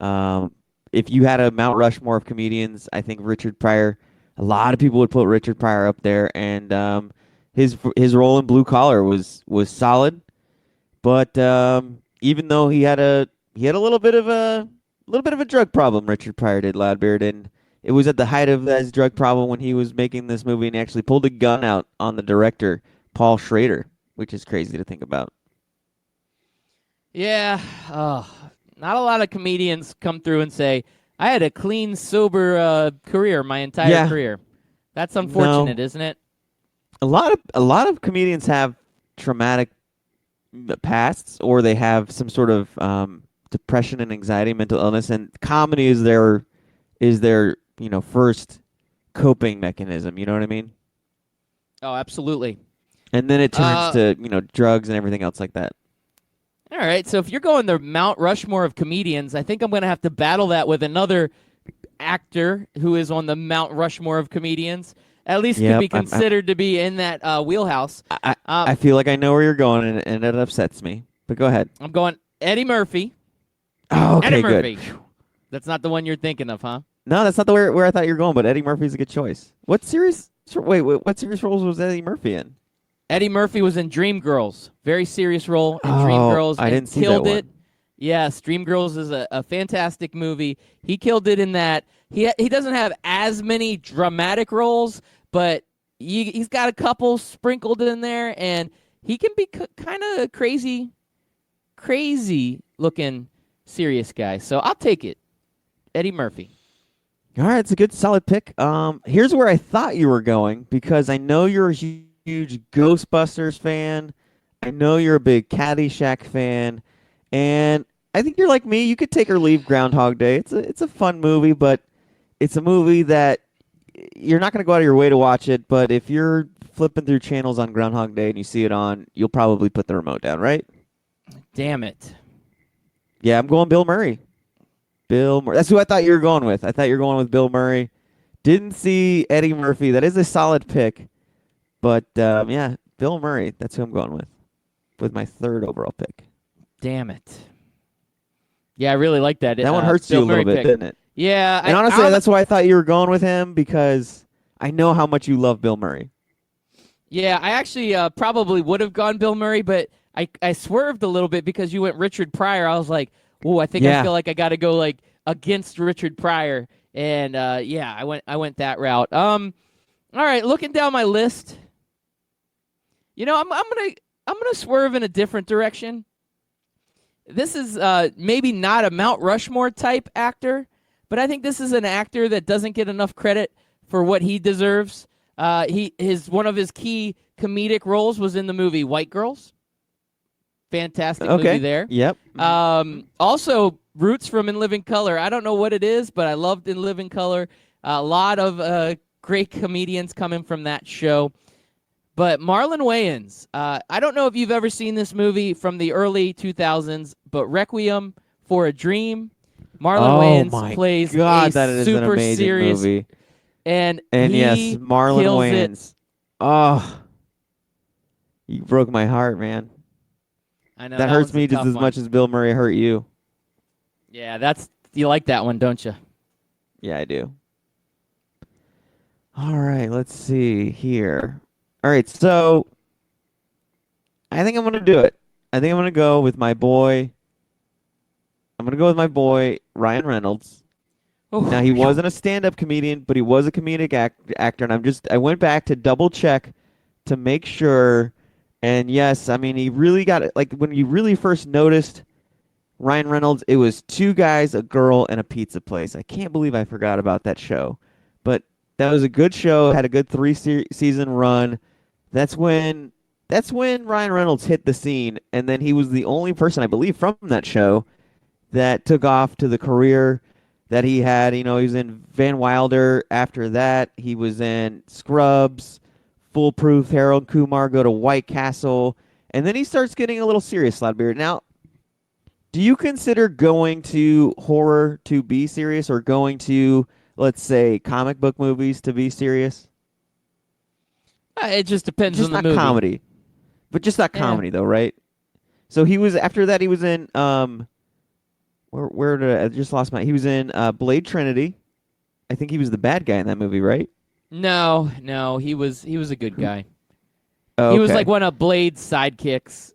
If you had a Mount Rushmore of comedians, I think Richard Pryor. A lot of people would put Richard Pryor up there, and his role in Blue Collar was solid. But even though he had a little bit of a drug problem, Richard Pryor did, Loudbeard, and it was at the height of his drug problem when he was making this movie, and he actually pulled a gun out on the director, Paul Schrader, which is crazy to think about. Yeah, not a lot of comedians come through and say, I had a clean, sober career my entire career. That's unfortunate, isn't it? A lot of comedians have traumatic pasts, or they have some sort of depression and anxiety, mental illness, and comedy is their first coping mechanism. You know what I mean? Oh, absolutely. And then it turns to drugs and everything else like that. All right, so if you're going the Mount Rushmore of comedians, I think I'm going to have to battle that with another actor who is on the Mount Rushmore of comedians. At least could be considered to be in that wheelhouse. I feel like I know where you're going, and it upsets me. But go ahead. I'm going Eddie Murphy. Oh, okay, Eddie Murphy. good. That's not the one you're thinking of, huh? No, that's not where I thought you were going. But Eddie Murphy's a good choice. What series roles was Eddie Murphy in? Eddie Murphy was in Dreamgirls. Very serious role in Dreamgirls. I didn't see killed that it. Yes, Dreamgirls is a fantastic movie. He killed it in that. he doesn't have as many dramatic roles, but he's got a couple sprinkled in there, and he can be kind of crazy looking serious guy. So I'll take it. Eddie Murphy. All right, it's a good solid pick. Here's where I thought you were going because I know you're a huge Ghostbusters fan. I know you're a big Caddyshack fan, and I think you're like me. You could take or leave Groundhog Day. It's a fun movie, but it's a movie that you're not going to go out of your way to watch it. But if you're flipping through channels on Groundhog Day and you see it on, you'll probably put the remote down, right? Damn it. Yeah, I'm going Bill Murray. Bill Murray. That's who I thought you were going with. I thought you were going with Bill Murray. Didn't see Eddie Murphy. That is a solid pick. But, yeah, Bill Murray. That's who I'm going with my third overall pick. Damn it. Yeah, I really like that. That one hurts Bill you a little Murray bit, pick. didn't it? Yeah. And honestly, that's why I thought you were going with him because I know how much you love Bill Murray. Yeah, I actually probably would have gone Bill Murray, but I swerved a little bit because you went Richard Pryor. I was like, oh, I think I feel like I got to go like against Richard Pryor, and yeah, I went that route. All right, looking down my list, I'm gonna swerve in a different direction. This is maybe not a Mount Rushmore type actor, but I think this is an actor that doesn't get enough credit for what he deserves. One of his key comedic roles was in the movie White Girls. Fantastic movie there. Yep. Also, Roots from In Living Color. I don't know what it is, but I loved In Living Color. A lot of great comedians coming from that show. But Marlon Wayans, I don't know if you've ever seen this movie from the early 2000s, but Requiem for a Dream. Marlon Wayans plays God, a that is super an amazing serious movie. And yes, he Marlon kills Wayans. Oh, you broke my heart, man. I know That hurts me just as one. much as Bill Murray hurt you. Yeah, you like that one, don't you? Yeah, I do. All right, let's see here. All right, so I think I'm going to do it. I think I'm going to go with my boy. I'm going to go with my boy, Ryan Reynolds. Oh, Now, he wasn't a stand-up comedian, but he was a comedic actor, and I went back to double-check to make sure. And yes, I mean, he really got it. Like, when you really first noticed Ryan Reynolds, it was two guys, a girl, and a pizza place. I can't believe I forgot about that show. But that was a good show, had a good three-season run. That's when Ryan Reynolds hit the scene, and then he was the only person, I believe, from that show that took off to the career that he had. He was in Van Wilder. After that, he was in Scrubs, Foolproof, Harold Kumar, go to White Castle, and then he starts getting a little serious, Loudbeard. Now, do you consider going to horror to be serious or going to, let's say, comic book movies to be serious? It just depends Just on the not movie. comedy. But just not comedy, though, right? So after that, he was in, where did I just lost my, he was in Blade Trinity. I think he was the bad guy in that movie, right? No, he was a good guy. Oh, He was okay. like one of Blade's sidekicks.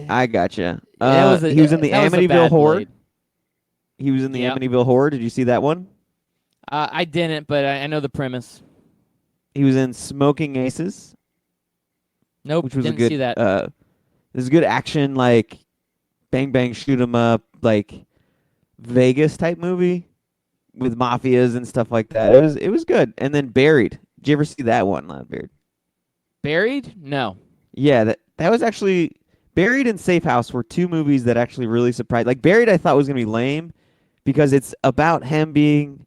I gotcha. He He was in the Amityville Horror. He was in the Yep. Amityville Horror. Did you see that one? I didn't, but I know the premise. He was in Smoking Aces, Nope, which was didn't a good. see that. It was a good action, like bang bang shoot 'em up, like Vegas type movie with mafias and stuff like that. It was good. And then Buried. Did you ever see that one, Loudbeard? Buried? No. Yeah, that was actually Buried and Safe House were two movies that actually really surprised. Like Buried, I thought was gonna be lame because it's about him being.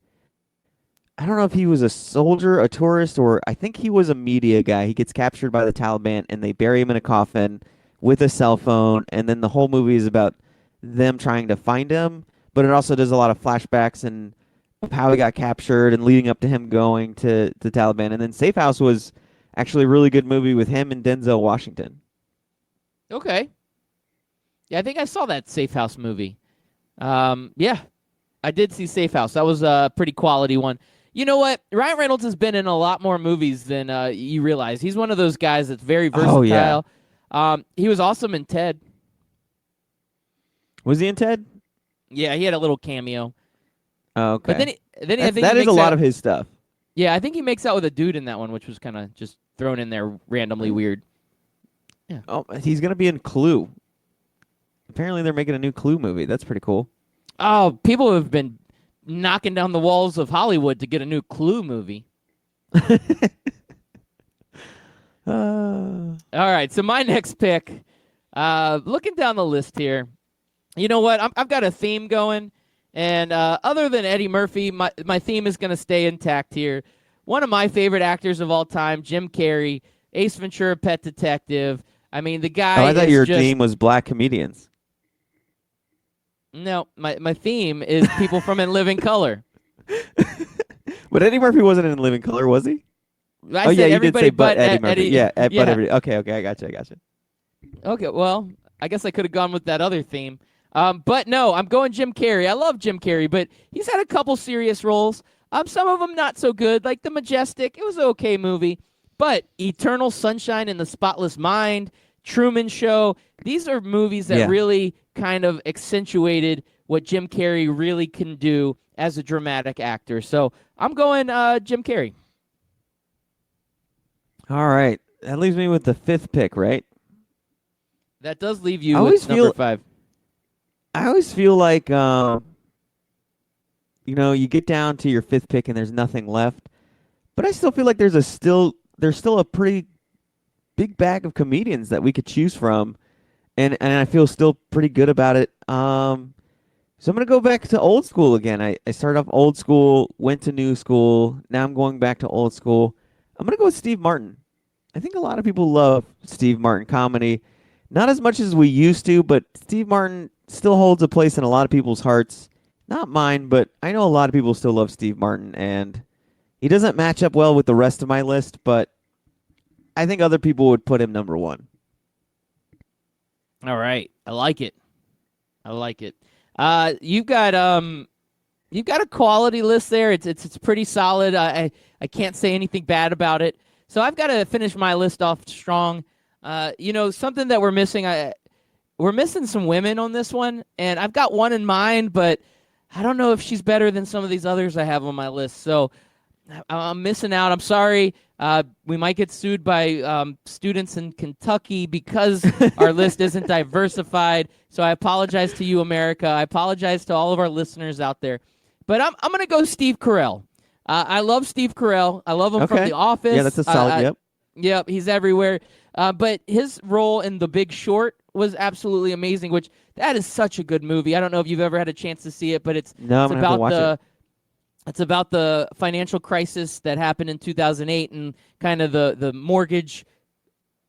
I don't know if he was a soldier, a tourist, or I think he was a media guy. He gets captured by the Taliban, and they bury him in a coffin with a cell phone, and then the whole movie is about them trying to find him, but it also does a lot of flashbacks and of how he got captured and leading up to him going to the Taliban. And then Safe House was actually a really good movie with him and Denzel Washington. Okay. Yeah, I think I saw that Safe House movie. Yeah, I did see Safe House. That was a pretty quality one. You know what? Ryan Reynolds has been in a lot more movies than you realize. He's one of those guys that's very versatile. Oh, yeah. He was awesome in Ted. Was he in Ted? Yeah, he had a little cameo. Oh, okay. But then then I think That he is a makes lot out- of his stuff. Yeah, I think he makes out with a dude in that one, which was kind of just thrown in there randomly weird. Oh, he's gonna be in Clue. Apparently, they're making a new Clue movie. That's pretty cool. Oh, people have been knocking down the walls of Hollywood to get a new Clue movie. All right, so my next pick, looking down the list here, you know what? I've got a theme going, and other than Eddie Murphy, my theme is going to stay intact here. One of my favorite actors of all time, Jim Carrey, Ace Ventura, Pet Detective. I mean, the guy. Oh, I thought is your just, theme was black comedians. No, my theme is people from In Living Color. But Eddie Murphy wasn't in Living Color, was he? I Oh said yeah, you did everybody say but Eddie Murphy. Eddie. Yeah, but yeah. everybody. Okay, I got you. Okay, well, I guess I could have gone with that other theme. But no, I'm going Jim Carrey. I love Jim Carrey, but he's had a couple serious roles. Some of them not so good, like The Majestic. It was an okay movie. But Eternal Sunshine in the Spotless Mind, Truman Show, these are movies that Yeah. really kind of accentuated what Jim Carrey really can do as a dramatic actor. So I'm going Jim Carrey. All right, that leaves me with the fifth pick, right? That does leave you I with always number feel- 5. I always feel like, you get down to your fifth pick and there's nothing left, but I still feel like there's still a pretty big bag of comedians that we could choose from, and I feel still pretty good about it. So I'm gonna go back to old school again. I started off old school, went to new school. Now I'm going back to old school. I'm gonna go with Steve Martin. I think a lot of people love Steve Martin comedy. Not as much as we used to, but Steve Martin still holds a place in a lot of people's hearts. Not mine, but I know a lot of people still love Steve Martin, and he doesn't match up well with the rest of my list, but I think other people would put him number one. All right. I like it. You've got a quality list there. It's pretty solid. I can't say anything bad about it. So I've got to finish my list off strong. Something that we're missing. We're missing some women on this one, and I've got one in mind, but I don't know if she's better than some of these others I have on my list. So I'm missing out. I'm sorry. We might get sued by students in Kentucky because our list isn't diversified. So I apologize to you, America. I apologize to all of our listeners out there. But I'm going to go Steve Carell. I love Steve Carell. I love him from Okay. The Office. Yeah, that's a solid. Yep. Yep, he's everywhere. But his role in The Big Short was absolutely amazing, which that is such a good movie. I don't know if you've ever had a chance to see it, but it's No, I'm gonna have to about watch it. it's about the financial crisis that happened in 2008 and kind of the mortgage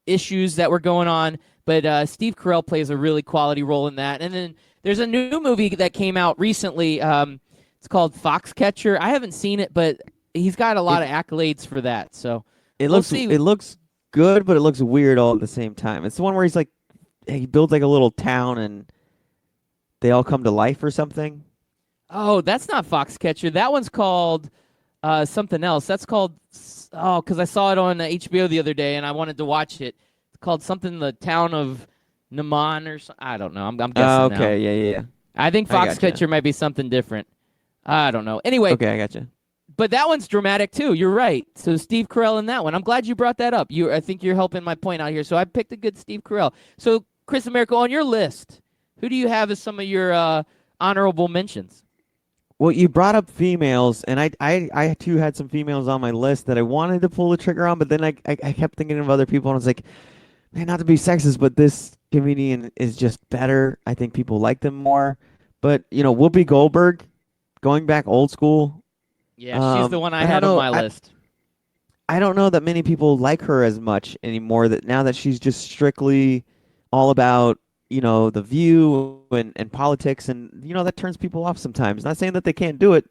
issues that were going on. But Steve Carell plays a really quality role in that. And then there's a new movie that came out recently. It's called Foxcatcher. I haven't seen it, but he's got a lot of accolades for that. So It we'll looks see. it looks good, but it looks weird all at the same time. It's the one where he builds like a little town and they all come to life or something. Oh, that's not Foxcatcher. That one's called something else. That's called because I saw it on HBO the other day and I wanted to watch it. It's called something the town of Naman or something. I don't know. I'm guessing Oh, now. okay, yeah. I think I gotcha. Foxcatcher might be something different. I don't know. Anyway, Okay, I gotcha. but that one's dramatic too. You're right. So Steve Carell in that one. I'm glad you brought that up. I think you're helping my point out here. So I picked a good Steve Carell. So Chris America, on your list, who do you have as some of your honorable mentions? Well, you brought up females, and I too had some females on my list that I wanted to pull the trigger on, but then I kept thinking of other people, and I was like, man, not to be sexist, but this comedian is just better. I think people like them more. But, Whoopi Goldberg, going back old school, Yeah, she's the one I I had don't on know. my list. I don't know that many people like her as much anymore, that now that she's just strictly all about, The View and politics, and, that turns people off sometimes. Not saying that they can't do it.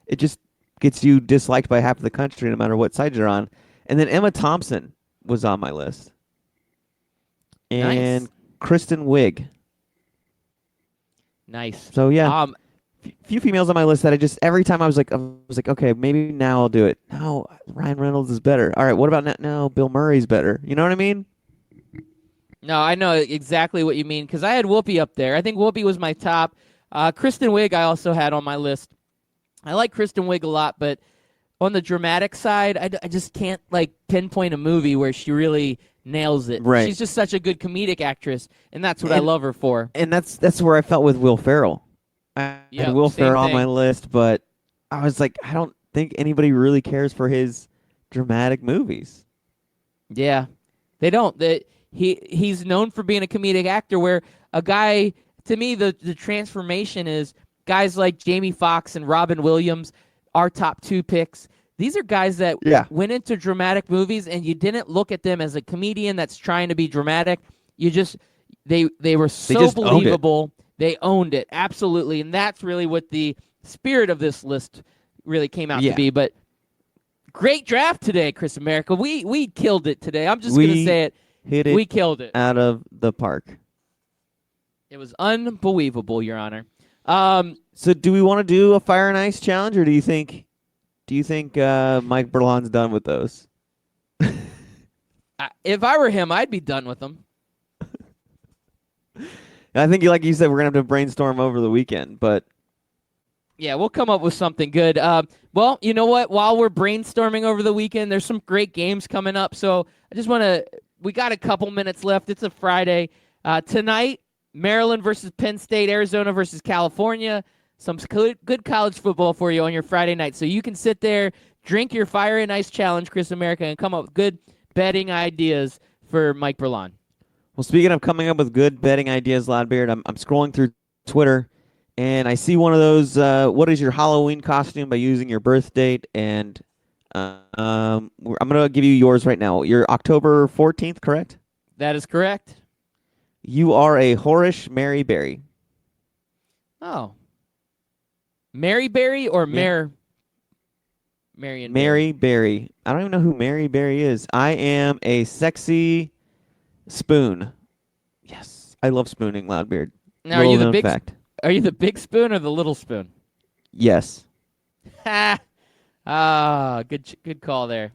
It just gets you disliked by half of the country no matter what side you're on. And then Emma Thompson was on my list. And Nice. Kristen Wiig. Nice. So, yeah. Um, Few females on my list that every time I was like, okay, maybe now I'll do it. No, Ryan Reynolds is better. All right, what about now? Bill Murray's better. You know what I mean? No, I know exactly what you mean because I had Whoopi up there. I think Whoopi was my top. Kristen Wiig I also had on my list. I like Kristen Wiig a lot, but on the dramatic side, I just can't like pinpoint a movie where she really nails it. Right. She's just such a good comedic actress, and that's what I love her for. And that's where I felt with Will Ferrell. I Yeah, had Will same Ferrell on thing. my list, but I was like, I don't think anybody really cares for his dramatic movies. Yeah, they don't. He's known for being a comedic actor. Where a guy, to me, the transformation is guys like Jamie Foxx and Robin Williams, our top 2 picks. These are guys that Yeah. went into dramatic movies, and you didn't look at them as a comedian that's trying to be dramatic. You just they were so just owned it. believable. They owned it absolutely, and that's really what the spirit of this list really came out to Yeah. be. But great draft today, Chris America. We killed it today. I'm just gonna We say it. Hit it We killed it. out of the park. It was unbelievable, Your Honor. So do we want to do a fire and ice challenge, or do you think Mike Berlon's done with those? If I were him, I'd be done with them. I think, like you said, we're gonna have to brainstorm over the weekend. But Yeah, we'll come up with something good. Well, you know what? While we're brainstorming over the weekend, there's some great games coming up. So I just want to. We got a couple minutes left. It's a Friday. Tonight, Maryland versus Penn State, Arizona versus California. Some good college football for you on your Friday night. So you can sit there, drink your Fire and Ice Challenge, Chris America, and come up with good betting ideas for Mike Berlon. well, speaking of coming up with good betting ideas, Ladbeard, I'm scrolling through Twitter, and I see one of those. What is your Halloween costume by using your birth date? And I'm gonna give you yours right now. You're October 14th, correct? That is correct. You are a whorish Mary Berry. Oh. Mary Berry or Yeah. Mare? Marion Mary Berry. I don't even know who Mary Berry is. I am a sexy spoon. Yes, I love spooning, Loudbeard. Now, are you the Little known big? fact? Are you the big spoon or the little spoon? Yes. Ha! Good call there.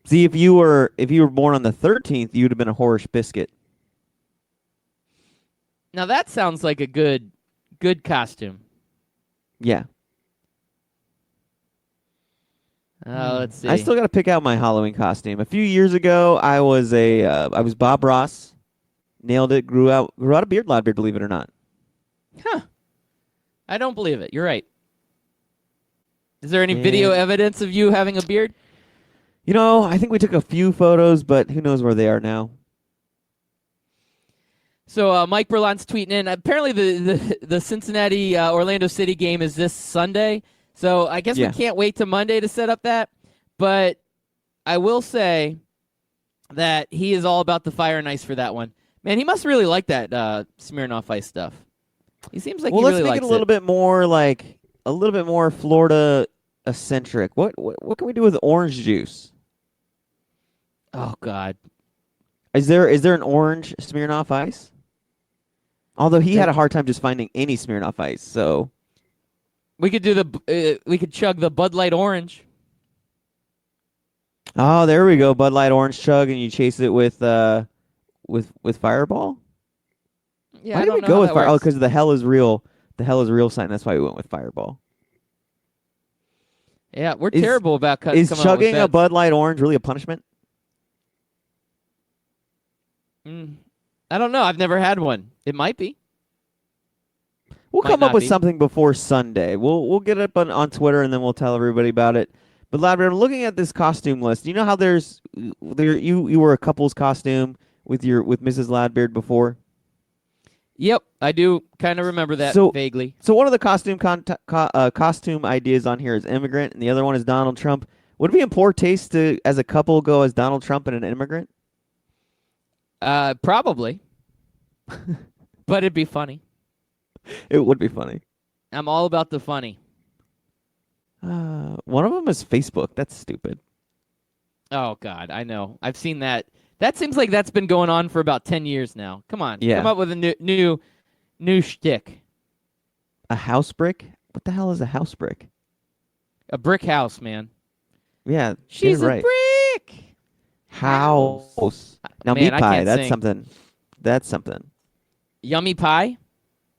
See, if you were born on the 13th, you'd have been a whorish biscuit. Now that sounds like a good costume. Yeah. Let's see. I still got to pick out my Halloween costume. A few years ago, I was Bob Ross. Nailed it. Grew out a beard, Loudbeard, believe it or not. Huh. I don't believe it. You're right. Is there any video evidence of you having a beard? You know, I think we took a few photos, but who knows where they are now. So Mike Berlon's tweeting in. Apparently the Cincinnati Orlando City game is this Sunday. So I guess Yeah. we can't wait till Monday to set up that. But I will say that he is all about the fire and ice for that one. Man, he must really like that Smirnoff Ice stuff. He seems like Well, he let's really make likes it a little bit more Florida eccentric. What can we do with orange juice? Oh God. Is there an orange Smirnoff Ice? Although he had a hard time just finding any Smirnoff Ice, so We could do we could chug the Bud Light Orange. oh, there we go, Bud Light Orange Chug, and you chase it with Fireball. Yeah, Why I did don't we know go how with that Fireball? Oh, works. because the hell is real. The hell is real sign. That's why we went with Fireball. Yeah, we're Is- terrible about Is coming up with chugging a bets. Bud Light Orange really a punishment? I don't know. I've never had one. It might be. We'll Might come up not with be. something before Sunday. We'll get it up on Twitter, and then we'll tell everybody about it. But Ladber, looking at this costume list, you know how you were a couple's costume with Mrs. Ladbeard before? Yep, I do kind of remember that So- vaguely. So one of the costume ideas on here is immigrant, and the other one is Donald Trump. Would it be in poor taste to, as a couple, go as Donald Trump and an immigrant? Probably. But it'd be funny. It would be funny. I'm all about the funny. One of them is Facebook. That's stupid. Oh God, I know. I've seen that. That seems like that's been going on for about 10 years now. Come on, Yeah. come up with a new shtick. A house brick? What the hell is a house brick? A brick house, man. Yeah, get She's it a right. brick. House. Now Man, meat I pie. can't That's sing. something. That's something. Yummy pie.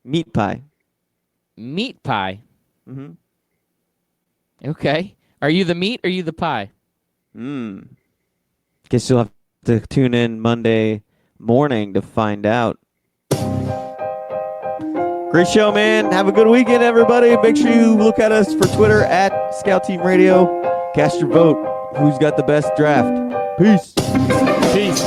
Meat pie. Meat pie. Mm-hmm. Okay. Are you the meat or are you the pie? Guess you'll have to tune in Monday morning to find out. Great show, man. Have a good weekend, everybody. Make sure you look at us for Twitter at Scout Team Radio. Cast your vote. Who's got the best draft? Peace. Peace.